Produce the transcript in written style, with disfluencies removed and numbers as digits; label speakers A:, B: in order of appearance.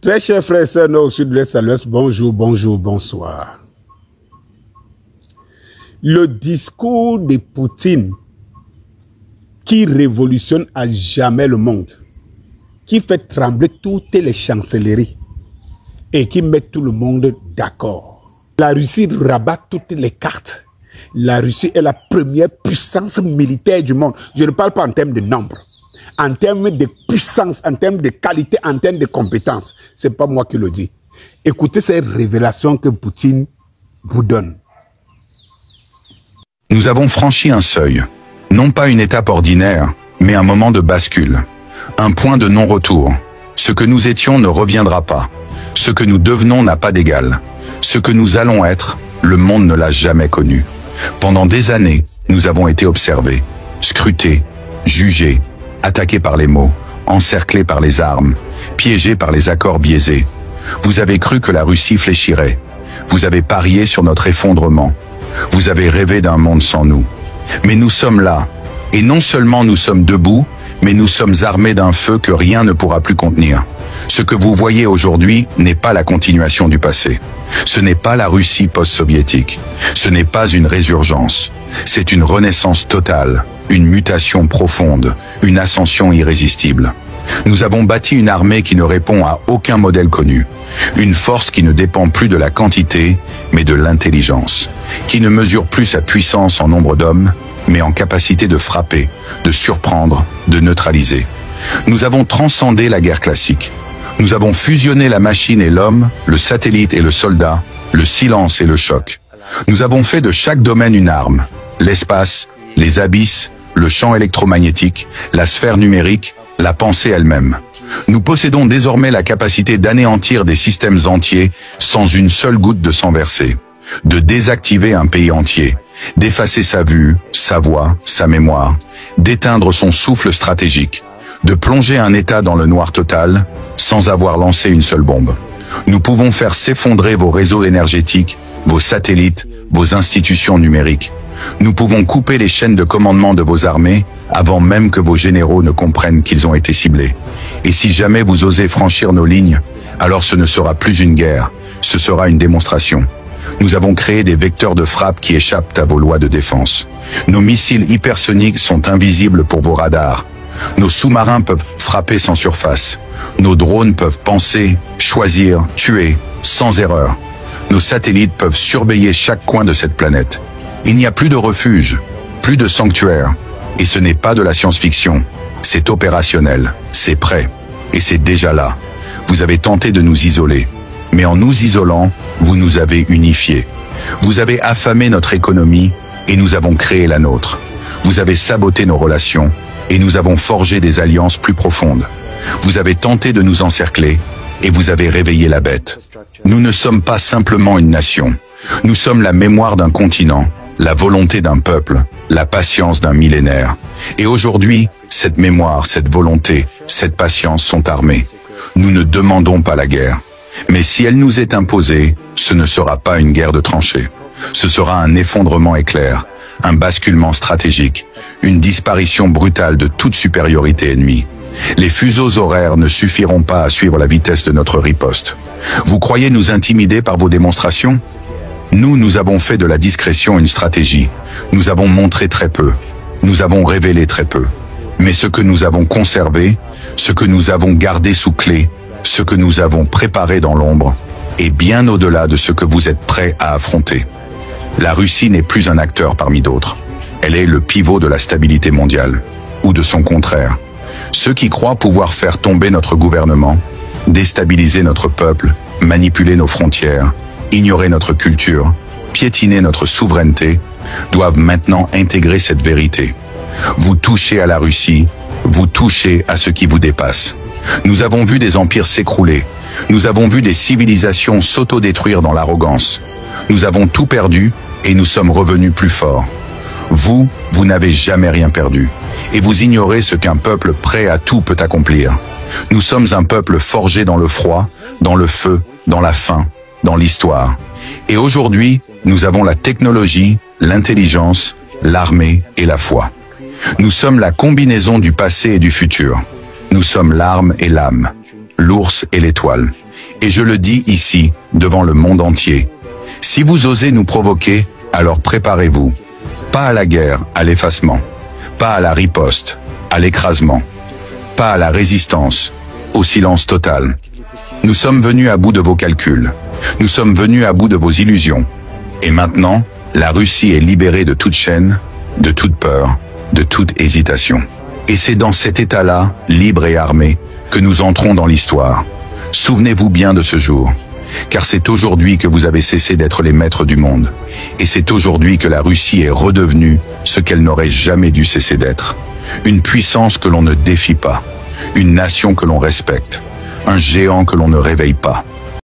A: Très chers frères et sœurs, au sud de l'Est à l'Ouest, bonjour, bonjour, bonsoir. Le discours de Poutine qui révolutionne à jamais le monde, qui fait trembler toutes les chancelleries et qui met tout le monde d'accord. La Russie rabat toutes les cartes. La Russie est la première puissance militaire du monde. Je ne parle pas en termes de nombre. En termes de puissance, en termes de qualité, en termes de compétence. Ce n'est pas moi qui le dis. Écoutez ces révélations que Poutine vous donne.
B: Nous avons franchi un seuil. Non pas une étape ordinaire, mais un moment de bascule. Un point de non-retour. Ce que nous étions ne reviendra pas. Ce que nous devenons n'a pas d'égal. Ce que nous allons être, le monde ne l'a jamais connu. Pendant des années, nous avons été observés, scrutés, jugés, attaqués par les mots, encerclés par les armes, piégés par les accords biaisés. Vous avez cru que la Russie fléchirait. Vous avez parié sur notre effondrement. Vous avez rêvé d'un monde sans nous. Mais nous sommes là. Et non seulement nous sommes debout, mais nous sommes armés d'un feu que rien ne pourra plus contenir. Ce que vous voyez aujourd'hui n'est pas la continuation du passé. Ce n'est pas la Russie post-soviétique. Ce n'est pas une résurgence. C'est une renaissance totale, une mutation profonde, une ascension irrésistible. Nous avons bâti une armée qui ne répond à aucun modèle connu. Une force qui ne dépend plus de la quantité, mais de l'intelligence. Qui ne mesure plus sa puissance en nombre d'hommes, mais en capacité de frapper, de surprendre, de neutraliser. Nous avons transcendé la guerre classique. Nous avons fusionné la machine et l'homme, le satellite et le soldat, le silence et le choc. Nous avons fait de chaque domaine une arme. L'espace, les abysses, le champ électromagnétique, la sphère numérique, la pensée elle-même. Nous possédons désormais la capacité d'anéantir des systèmes entiers sans une seule goutte de sang versé. De désactiver un pays entier, d'effacer sa vue, sa voix, sa mémoire, d'éteindre son souffle stratégique, de plonger un État dans le noir total sans avoir lancé une seule bombe. Nous pouvons faire s'effondrer vos réseaux énergétiques, vos satellites, vos institutions numériques. Nous pouvons couper les chaînes de commandement de vos armées avant même que vos généraux ne comprennent qu'ils ont été ciblés. Et si jamais vous osez franchir nos lignes, alors ce ne sera plus une guerre, ce sera une démonstration. Nous avons créé des vecteurs de frappe qui échappent à vos lois de défense. Nos missiles hypersoniques sont invisibles pour vos radars. Nos sous-marins peuvent frapper sans surface. Nos drones peuvent penser, choisir, tuer, sans erreur. Nos satellites peuvent surveiller chaque coin de cette planète. Il n'y a plus de refuge, plus de sanctuaire. Et ce n'est pas de la science-fiction. C'est opérationnel, c'est prêt. Et c'est déjà là. Vous avez tenté de nous isoler. Mais en nous isolant, vous nous avez unifiés. Vous avez affamé notre économie et nous avons créé la nôtre. Vous avez saboté nos relations et nous avons forgé des alliances plus profondes. Vous avez tenté de nous encercler et vous avez réveillé la bête. Nous ne sommes pas simplement une nation. Nous sommes la mémoire d'un continent, la volonté d'un peuple, la patience d'un millénaire. Et aujourd'hui, cette mémoire, cette volonté, cette patience sont armées. Nous ne demandons pas la guerre. Mais si elle nous est imposée, ce ne sera pas une guerre de tranchées. Ce sera un effondrement éclair, un basculement stratégique, une disparition brutale de toute supériorité ennemie. Les fuseaux horaires ne suffiront pas à suivre la vitesse de notre riposte. Vous croyez nous intimider par vos démonstrations ? Nous avons fait de la discrétion une stratégie. Nous avons montré très peu. Nous avons révélé très peu. Mais ce que nous avons conservé, ce que nous avons gardé sous clé, ce que nous avons préparé dans l'ombre, est bien au-delà de ce que vous êtes prêts à affronter. La Russie n'est plus un acteur parmi d'autres. Elle est le pivot de la stabilité mondiale, ou de son contraire. Ceux qui croient pouvoir faire tomber notre gouvernement, déstabiliser notre peuple, manipuler nos frontières, ignorer notre culture, piétiner notre souveraineté, doivent maintenant intégrer cette vérité. Vous touchez à la Russie, vous touchez à ce qui vous dépasse. Nous avons vu des empires s'écrouler. Nous avons vu des civilisations s'autodétruire dans l'arrogance. Nous avons tout perdu et nous sommes revenus plus forts. Vous n'avez jamais rien perdu. Et vous ignorez ce qu'un peuple prêt à tout peut accomplir. Nous sommes un peuple forgé dans le froid, dans le feu, dans la faim, dans l'histoire. Et aujourd'hui, nous avons la technologie, l'intelligence, l'armée et la foi. Nous sommes la combinaison du passé et du futur. Nous sommes l'arme et l'âme. l'ours et l'étoile. Et je le dis ici, devant le monde entier. Si vous osez nous provoquer, alors préparez-vous. Pas à la guerre, à l'effacement. Pas à la riposte, à l'écrasement. Pas à la résistance, au silence total. Nous sommes venus à bout de vos calculs. Nous sommes venus à bout de vos illusions. Et maintenant, la Russie est libérée de toute chaîne, de toute peur, de toute hésitation. Et c'est dans cet état-là, libre et armé, que nous entrons dans l'histoire. Souvenez-vous bien de ce jour. Car c'est aujourd'hui que vous avez cessé d'être les maîtres du monde. Et c'est aujourd'hui que la Russie est redevenue ce qu'elle n'aurait jamais dû cesser d'être. Une puissance que l'on ne défie pas. Une nation que l'on respecte. Un géant que l'on ne réveille pas.